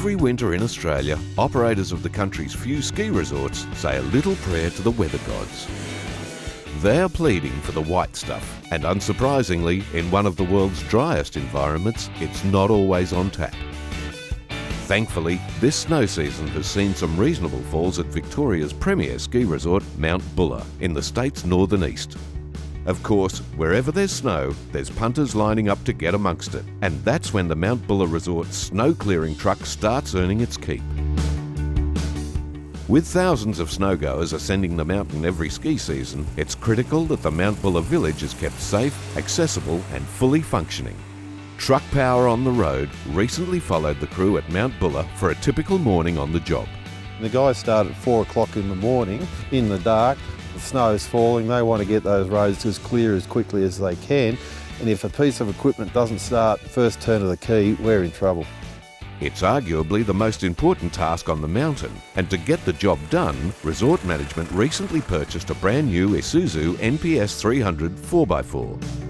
Every winter in Australia, operators of the country's few ski resorts say a little prayer to the weather gods. They're pleading for the white stuff, and unsurprisingly, in one of the world's driest environments, it's not always on tap. Thankfully, this snow season has seen some reasonable falls at Victoria's premier ski resort, Mount Buller, in the state's northern east. Of course, wherever there's snow, there's punters lining up to get amongst it, and that's when the Mount Buller Resort's snow clearing truck starts earning its keep. With thousands of snowgoers ascending the mountain every ski season, it's critical that the Mount Buller village is kept safe, accessible and fully functioning. Truckpower on the road recently followed the crew at Mount Buller for a typical morning on the job. The guys start at 4 o'clock in the morning, in the dark. The snow's falling, they want to get those roads as clear as quickly as they can, and if a piece of equipment doesn't start first turn of the key, we're in trouble. It's arguably the most important task on the mountain, and to get the job done, resort management recently purchased a brand new Isuzu NPS 300 4x4.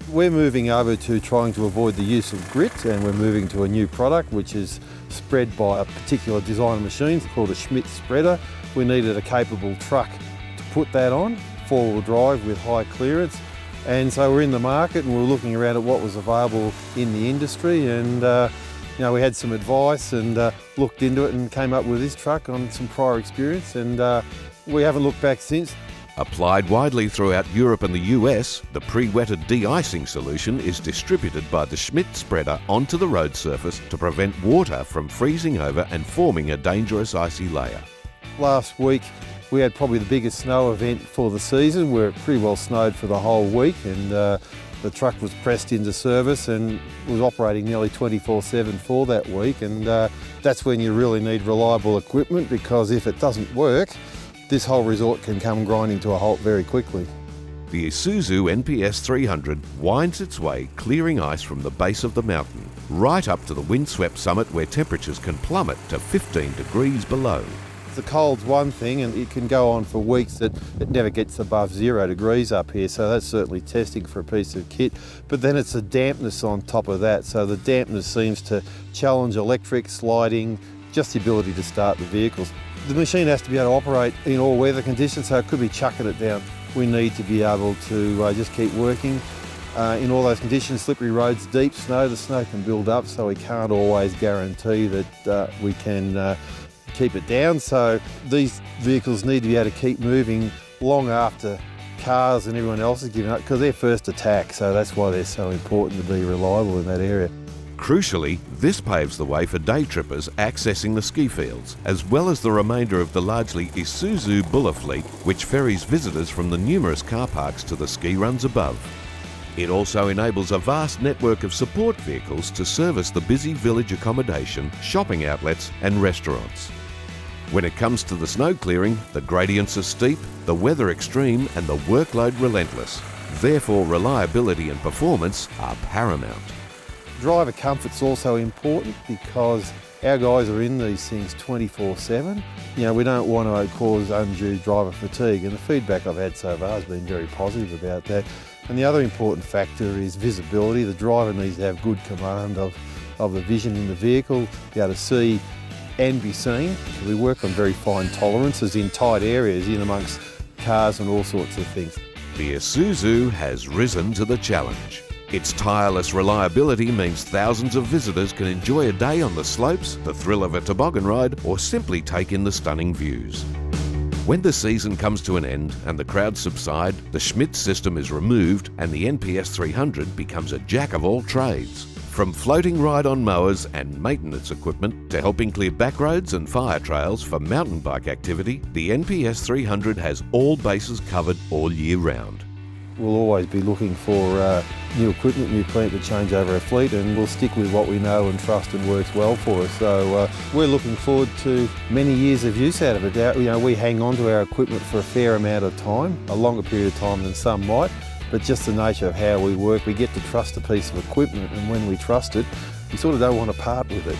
We're moving over to trying to avoid the use of grit, and we're moving to a new product which is spread by a particular design of machines called a Schmidt spreader. We needed a capable truck to put that on, four-wheel drive with high clearance, and so we're in the market and we're looking around at what was available in the industry, and we had some advice and looked into it and came up with this truck on some prior experience, and we haven't looked back since. Applied widely throughout Europe and the US, the pre-wetted de-icing solution is distributed by the Schmidt spreader onto the road surface to prevent water from freezing over and forming a dangerous icy layer. Last week we had probably the biggest snow event for the season. We're pretty well snowed for the whole week, and the truck was pressed into service and was operating nearly 24/7 for that week, and that's when you really need reliable equipment, because if it doesn't work, this whole resort can come grinding to a halt very quickly. The Isuzu NPS 300 winds its way, clearing ice from the base of the mountain, right up to the windswept summit where temperatures can plummet to 15 degrees below. The cold's one thing, and it can go on for weeks that it never gets above 0 degrees up here, so that's certainly testing for a piece of kit. But then it's the dampness on top of that, so the dampness seems to challenge electric, sliding, just the ability to start the vehicles. The machine has to be able to operate in all weather conditions, so it could be chucking it down. We need to be able to just keep working in all those conditions. Slippery roads, deep snow, the snow can build up, so we can't always guarantee that we can keep it down. So these vehicles need to be able to keep moving long after cars and everyone else is giving up, because they're first attack, so that's why they're so important to be reliable in that area. Crucially, this paves the way for day trippers accessing the ski fields, as well as the remainder of the largely Isuzu Buller fleet, which ferries visitors from the numerous car parks to the ski runs above. It also enables a vast network of support vehicles to service the busy village accommodation, shopping outlets and restaurants. When it comes to the snow clearing, the gradients are steep, the weather extreme and the workload relentless. Therefore, reliability and performance are paramount. Driver comfort's also important, because our guys are in these things 24/7. We don't want to cause undue driver fatigue, and the feedback I've had so far has been very positive about that. And the other important factor is visibility. The driver needs to have good command of the vision in the vehicle, be able to see and be seen. We work on very fine tolerances in tight areas, in amongst cars and all sorts of things. The Isuzu has risen to the challenge. Its tireless reliability means thousands of visitors can enjoy a day on the slopes, the thrill of a toboggan ride, or simply take in the stunning views. When the season comes to an end and the crowds subside, the Schmidt system is removed and the NPS 300 becomes a jack of all trades. From floating ride-on mowers and maintenance equipment to helping clear back roads and fire trails for mountain bike activity, the NPS 300 has all bases covered all year round. We'll always be looking for new equipment, new plant to change over our fleet, and we'll stick with what we know and trust and works well for us. So we're looking forward to many years of use out of it. We hang on to our equipment for a fair amount of time, a longer period of time than some might, but just the nature of how we work, we get to trust a piece of equipment, and when we trust it, we sort of don't want to part with it.